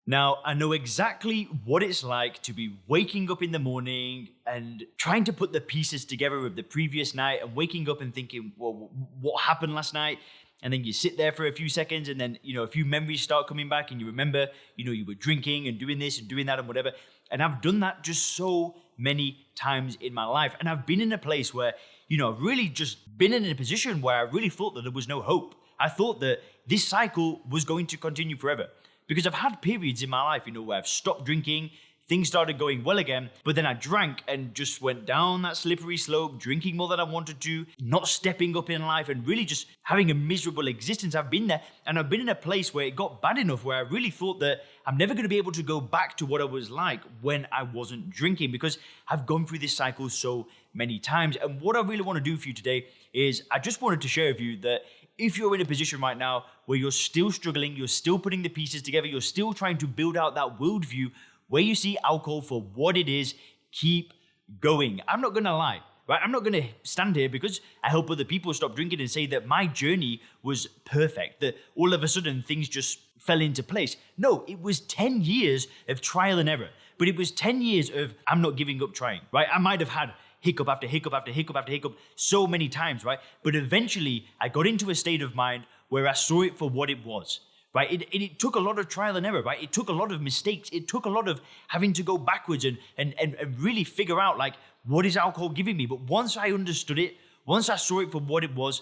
Now, I know exactly what it's like to be waking up in the morning and trying to put the pieces together of the previous night and waking up and thinking, well, what happened last night? And then you sit there for a few seconds and then, a few memories start coming back and you remember, you were drinking and doing this and doing that and whatever. And I've done that just so many times in my life. And I've been in a place where, I've really just been in a position where I really thought that there was no hope. I thought that this cycle was going to continue forever. Because I've had periods in my life, where I've stopped drinking, things started going well again, but then I drank and just went down that slippery slope, drinking more than I wanted to, not stepping up in life and really just having a miserable existence. I've been there and I've been in a place where it got bad enough where I really thought that I'm never going to be able to go back to what I was like when I wasn't drinking because I've gone through this cycle so many times. And what I really want to do for you today is I just wanted to share with you that if you're in a position right now where you're still struggling, you're still putting the pieces together, you're still trying to build out that worldview where you see alcohol for what it is, keep going. I'm not gonna lie, right? I'm not gonna stand here because I help other people stop drinking and say that my journey was perfect, that all of a sudden things just fell into place. No, it was 10 years of trial and error, but it was 10 years of I'm not giving up trying, right? I might have had hiccup after hiccup after hiccup after hiccup so many times, right? But eventually I got into a state of mind where I saw it for what it was, right? It took a lot of trial and error, right? It took a lot of mistakes. It took a lot of having to go backwards and really figure out like, what is alcohol giving me? But once I understood it, once I saw it for what it was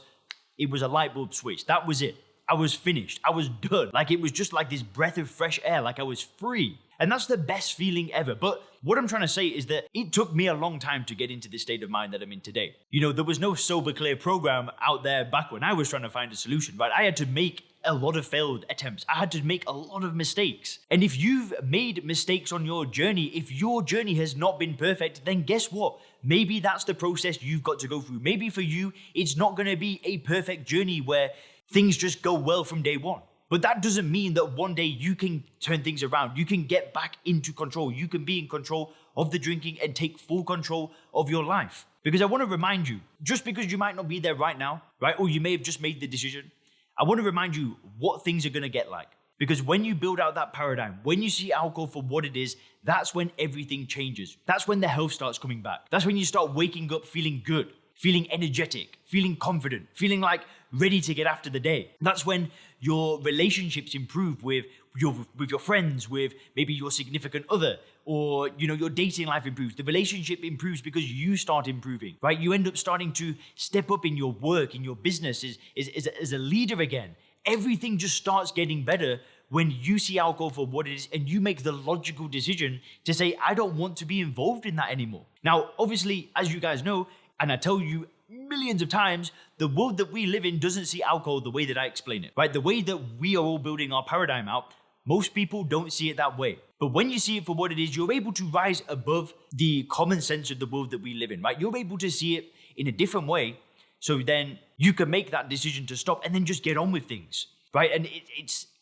a light bulb switch. That was it. I was finished. I was done. Like it was just like this breath of fresh air, like I was free. And that's the best feeling ever. But what I'm trying to say is that it took me a long time to get into the state of mind that I'm in today. There was no Sober Clear program out there back when I was trying to find a solution, right? I had to make a lot of failed attempts. I had to make a lot of mistakes. And if you've made mistakes on your journey, if your journey has not been perfect, then guess what? Maybe that's the process you've got to go through. Maybe for you, it's not going to be a perfect journey where things just go well from day one. But that doesn't mean that one day you can turn things around. You can get back into control. You can be in control of the drinking and take full control of your life. Because I want to remind you, just because you might not be there right now, right? Or you may have just made the decision. I want to remind you what things are going to get like. Because when you build out that paradigm, when you see alcohol for what it is, that's when everything changes. That's when the health starts coming back. That's when you start waking up feeling good, feeling energetic, feeling confident, feeling like ready to get after the day. That's when your relationships improve with your friends, with maybe your significant other, or your dating life improves. The relationship improves because you start improving, right? You end up starting to step up in your work, in your business as a leader again. Everything just starts getting better when you see alcohol for what it is and you make the logical decision to say, I don't want to be involved in that anymore. Now, obviously, as you guys know, and I tell you millions of times, the world that we live in doesn't see alcohol the way that I explain it, right? The way that we are all building our paradigm out, most people don't see it that way. But when you see it for what it is, you're able to rise above the common sense of the world that we live in, right? You're able to see it in a different way. So then you can make that decision to stop and then just get on with things, right? And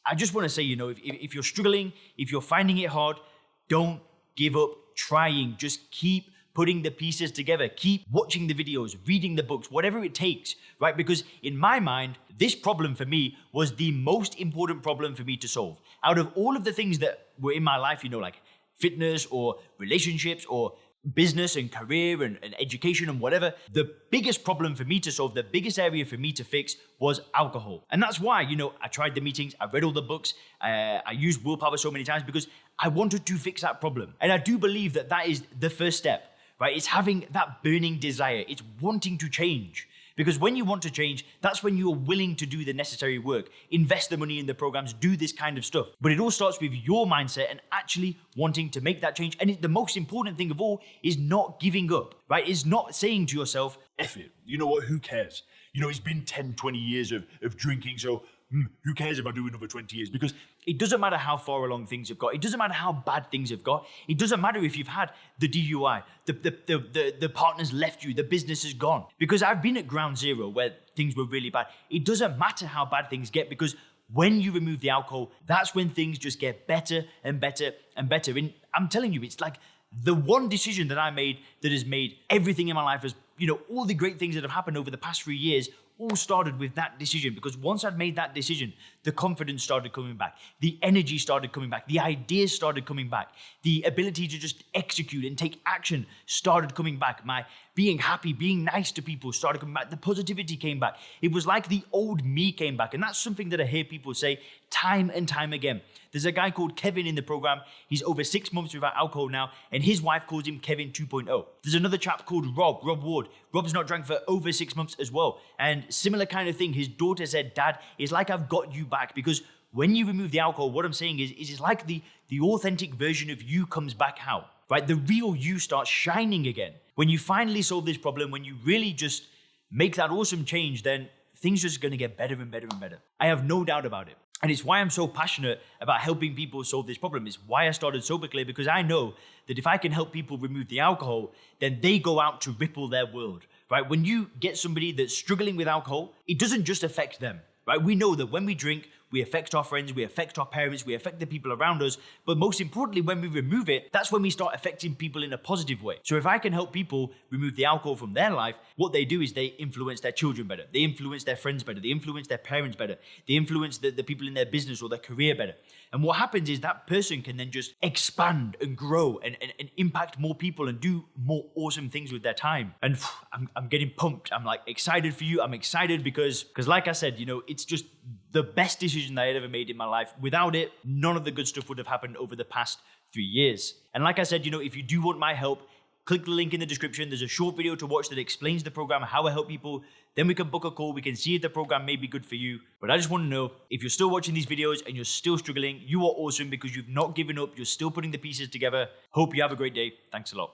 I just want to say, if you're struggling, if you're finding it hard, don't give up trying. Just keep putting the pieces together, keep watching the videos, reading the books, whatever it takes, right? Because in my mind, this problem for me was the most important problem for me to solve. Out of all of the things that were in my life, like fitness or relationships or business and career and education and whatever, the biggest problem for me to solve, the biggest area for me to fix was alcohol. And that's why, I tried the meetings, I read all the books, I used willpower so many times because I wanted to fix that problem. And I do believe that that is the first step. Right? It's having that burning desire. It's wanting to change. Because when you want to change, that's when you're willing to do the necessary work, invest the money in the programs, do this kind of stuff. But it all starts with your mindset and actually wanting to make that change. And the most important thing of all is not giving up, right? It's not saying to yourself, F it, you know what, who cares? It's been 10, 20 years of drinking, so who cares if I do another 20 years? Because it doesn't matter how far along things have got. It doesn't matter how bad things have got. It doesn't matter if you've had the DUI, the partner's left you, the business is gone. Because I've been at ground zero where things were really bad. It doesn't matter how bad things get because when you remove the alcohol, that's when things just get better and better and better. And I'm telling you, it's like the one decision that I made that has made everything in my life, all the great things that have happened over the past 3 years all started with that decision. Because once I'd made that decision the confidence started coming back, the energy started coming back, the ideas started coming back, the ability to just execute and take action started coming back. My being happy, being nice to people started coming back. The positivity came back. It was like the old me came back. And that's something that I hear people say time and time again. There's a guy called Kevin in the program. He's over 6 months without alcohol now, and his wife calls him Kevin 2.0. There's another chap called Rob Ward. Rob's not drank for over 6 months as well. And similar kind of thing. His daughter said, Dad, it's like I've got you back, because when you remove the alcohol, what I'm saying is it's like the authentic version of you comes back out, right? The real you starts shining again. When you finally solve this problem, when you really just make that awesome change, then things are just going to get better and better and better. I have no doubt about it. And it's why I'm so passionate about helping people solve this problem. It's why I started Sober Clear, because I know that if I can help people remove the alcohol, then they go out to ripple their world, right? When you get somebody that's struggling with alcohol, it doesn't just affect them, right? We know that when we drink, we affect our friends, we affect our parents, we affect the people around us. But most importantly, when we remove it, that's when we start affecting people in a positive way. So if I can help people remove the alcohol from their life, what they do is they influence their children better. They influence their friends better. They influence their parents better. They influence the people in their business or their career better. And what happens is that person can then just expand and grow and impact more people and do more awesome things with their time. And I'm getting pumped. I'm like excited for you. I'm excited because like I said, it's just the best decision that I had ever made in my life. Without it, none of the good stuff would have happened over the past 3 years. And like I said, if you do want my help, click the link in the description. There's a short video to watch that explains the program, how I help people. Then we can book a call. We can see if the program may be good for you. But I just want to know, if you're still watching these videos and you're still struggling, you are awesome because you've not given up. You're still putting the pieces together. Hope you have a great day. Thanks a lot.